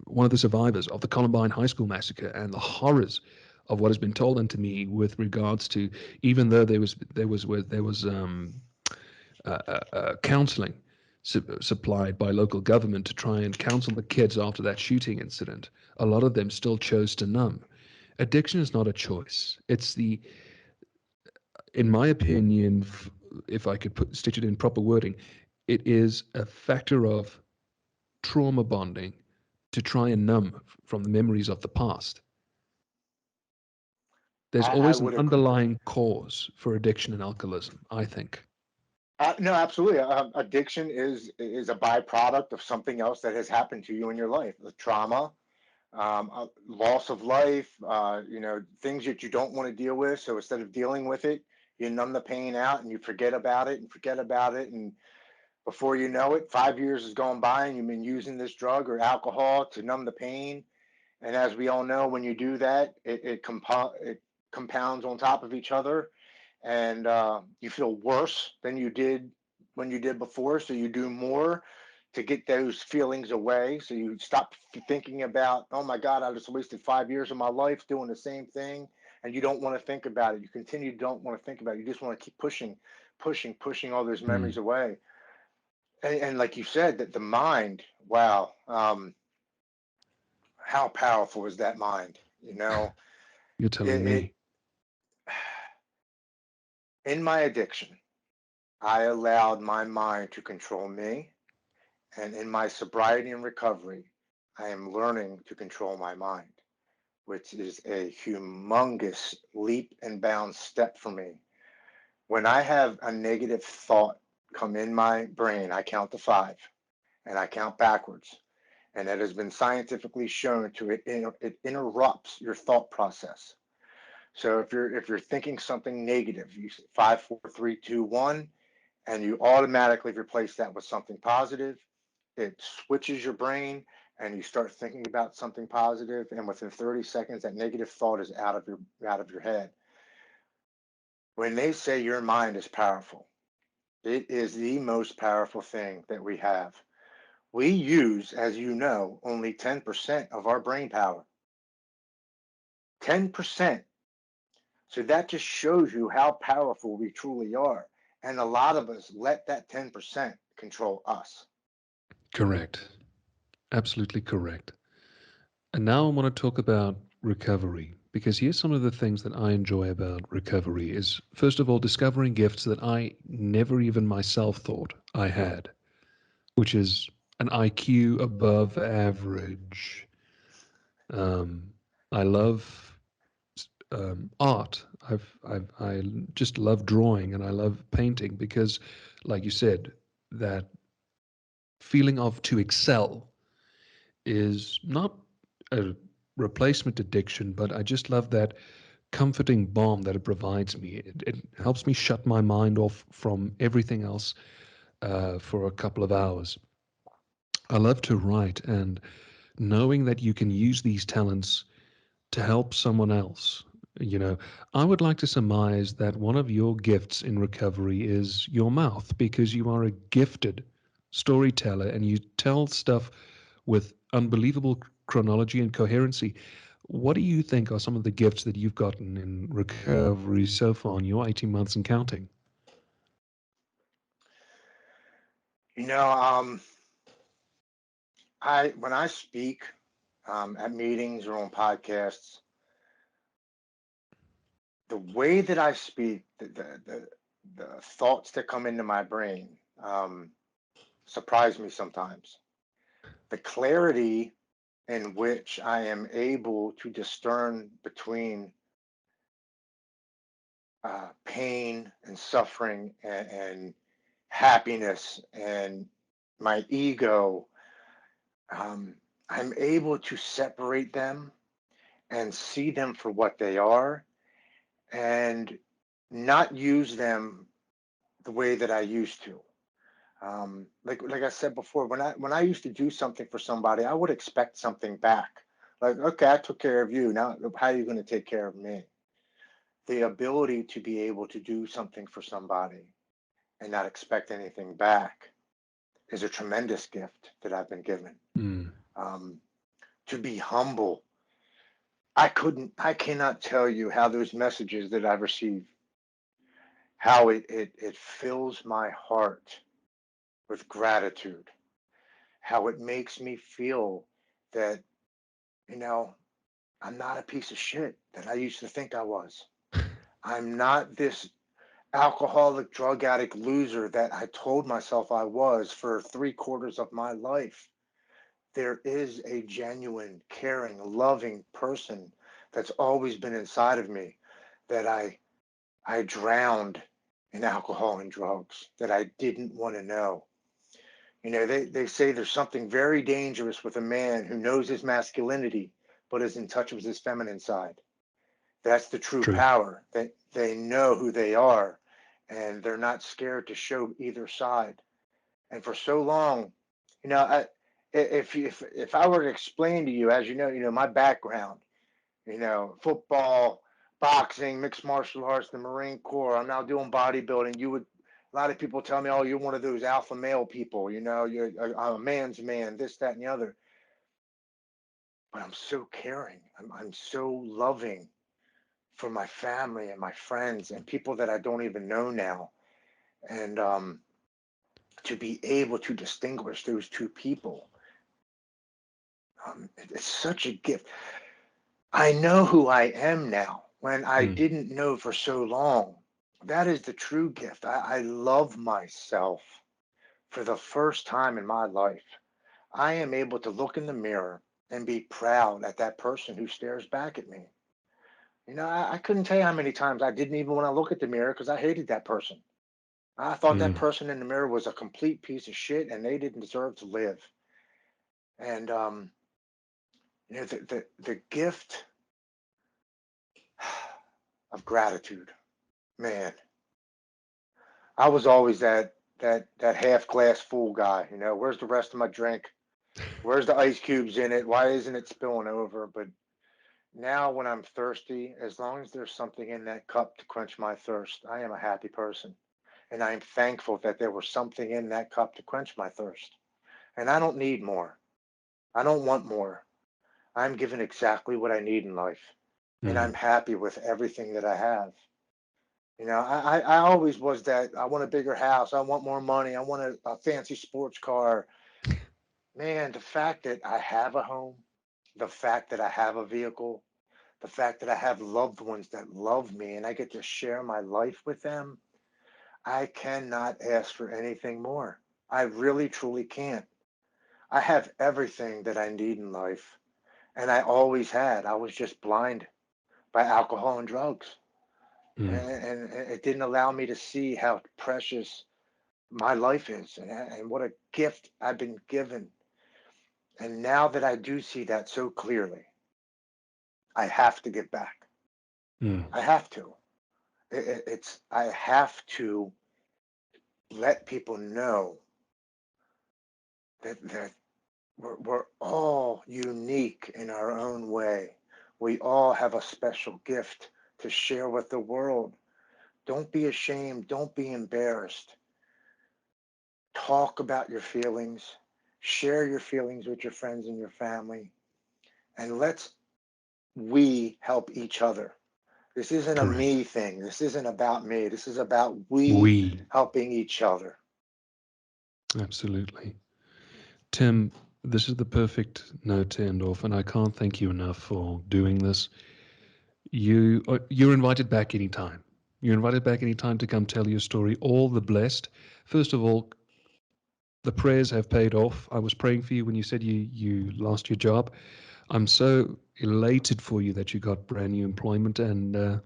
one of the survivors of the Columbine High School massacre and the horrors of what has been told unto me with regards to, even though there was counseling supplied by local government to try and counsel the kids after that shooting incident, a lot of them still chose to numb. Addiction is not a choice. It's the, in my opinion, if I could stitch it in proper wording, it is a factor of trauma bonding to try and numb from the memories of the past. There's I always an would agree. underlying cause for addiction and alcoholism, I think. No, absolutely. Addiction is a byproduct of something else that has happened to you in your life, the trauma, loss of life, things that you don't want to deal with. So instead of dealing with it, you numb the pain out and you forget about it and forget about it. And before you know it, 5 years has gone by and you've been using this drug or alcohol to numb the pain. And as we all know, when you do that, it compounds on top of each other, and you feel worse than you did when you did before. So you do more to get those feelings away. So you stop thinking about, oh my God, I just wasted 5 years of my life doing the same thing. And you don't want to think about it. You continue don't want to think about it. You just want to keep pushing all those Mm, memories away. And like you said, that the mind, wow, how powerful is that mind? you're telling It me. in my addiction, I allowed my mind to control me. And in my sobriety and recovery, I am learning to control my mind, which is a humongous leap and bound step for me. When I have a negative thought come in my brain, I count to five and I count backwards. And it has been scientifically shown it interrupts your thought process. So if you're thinking something negative, you say 5, 4, 3, 2, 1, and you automatically replace that with something positive. It switches your brain and you start thinking about something positive, and within 30 seconds that negative thought is out of your head. When they say your mind is powerful, it is the most powerful thing that we have. We use, as you know, only 10% of our brain power. 10%. So that just shows you how powerful we truly are. And a lot of us let that 10% control us. Correct. Absolutely correct. And now I want to talk about recovery, because here's some of the things that I enjoy about recovery is, first of all, discovering gifts that I never even myself thought I had, which is an IQ above average. Um, I love art. I just love drawing and I love painting because, like you said, that feeling of to excel is not a replacement addiction, but I just love that comforting balm that it provides me. It helps me shut my mind off from everything else for a couple of hours. I love to write, and knowing that you can use these talents to help someone else. You know, I would like to surmise that one of your gifts in recovery is your mouth, because you are a gifted storyteller and you tell stuff with unbelievable chronology and coherency. What do you think are some of the gifts that you've gotten in recovery so far in your 18 months and counting? You know, um, I when I speak at meetings or on podcasts, the way that I speak, the thoughts that come into my brain surprise me sometimes. The clarity in which I am able to discern between pain and suffering and happiness and my ego, um, I'm able to separate them and see them for what they are and not use them the way that I used to. Like I said before, when I used to do something for somebody, I would expect something back. Like, okay, I took care of you. Now, how are you going to take care of me? The ability to be able to do something for somebody and not expect anything back is a tremendous gift that I've been given. Mm. Um, to be humble, I cannot tell you how those messages that I've received, how it fills my heart with gratitude, how it makes me feel that, you know, I'm not a piece of shit that I used to think I was. I'm not this alcoholic, drug addict loser that I told myself I was for 3/4 of my life. There is a genuine, caring, loving person that's always been inside of me that I drowned in alcohol and drugs that I didn't want to know. They say there's something very dangerous with a man who knows his masculinity but is in touch with his feminine side. That's the true True. power. They know who they are, and they're not scared to show either side. And for so long, if I were to explain to you, as my background, football, boxing, mixed martial arts, the Marine Corps. I'm now doing bodybuilding. A lot of people tell me, oh, you're one of those alpha male people. I'm a man's man, this, that, and the other. But I'm so caring. I'm so loving for my family and my friends and people that I don't even know now. And to be able to distinguish those two people, it's such a gift. I know who I am now when I Mm. didn't know for so long. That is the true gift. I love myself for the first time in my life. I am able to look in the mirror and be proud at that person who stares back at me. I couldn't tell you how many times I didn't even want to look at the mirror because I hated that person. I thought that Mm. person in the mirror was a complete piece of shit and they didn't deserve to live. And the gift of gratitude, man. I was always that half glass full guy. Where's the rest of my drink? Where's the ice cubes in it? Why isn't it spilling over? But now when I'm thirsty, as long as there's something in that cup to quench my thirst, I am a happy person. And I am thankful that there was something in that cup to quench my thirst. And I don't need more. I don't want more. I'm given exactly what I need in life. And Mm. I'm happy with everything that I have. I always was that. I want a bigger house. I want more money. I want a fancy sports car. Man, the fact that I have a home, the fact that I have a vehicle, the fact that I have loved ones that love me and I get to share my life with them, I cannot ask for anything more. I really, truly can't. I have everything that I need in life, and I always had. I was just blind by alcohol and drugs. Mm. And it didn't allow me to see how precious my life is and what a gift I've been given. And now that I do see that so clearly, I have to give back. Mm. I have to. I have to let people know that we're all unique in our own way. We all have a special gift to share with the world. Don't be ashamed. Don't be embarrassed. Talk about your feelings. Share your feelings with your friends and your family. And we help each other. This isn't a Correct. me thing. This isn't about me. This is about we We. helping each other. Absolutely. Tim, this is the perfect note to end off, and I can't thank you enough for doing this. You're invited back anytime. You're invited back anytime to come tell your story. All the blessed. First of all, the prayers have paid off. I was praying for you when you said you lost your job. I'm so elated for you that you got brand new employment and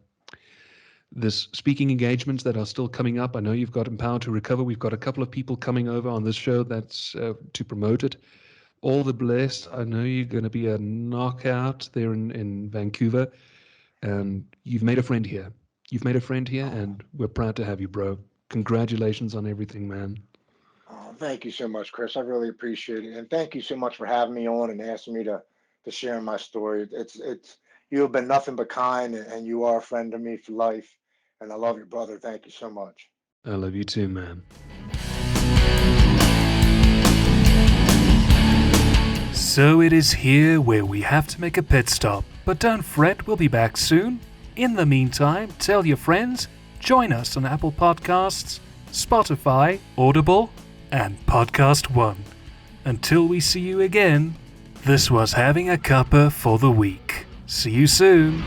this speaking engagements that are still coming up. I know you've got Empower to Recover. We've got a couple of people coming over on this show that's to promote it. All the blessed. I know you're going to be a knockout there in Vancouver. And you've made a friend here. You've made a friend here, and we're proud to have you, bro. Congratulations on everything, man. thank you so much, Chris. I really appreciate it, and thank you so much for having me on and asking me to share my story. It's you have been nothing but kind, and you are a friend to me for life. And I love you, brother. Thank you so much. I love you too, man. So it is here where we have to make a pit stop, but don't fret, we'll be back soon. In the meantime, tell your friends, join us on Apple Podcasts, Spotify, Audible, and Podcast One. Until we see you again, this was Having a Cuppa for the week. See you soon.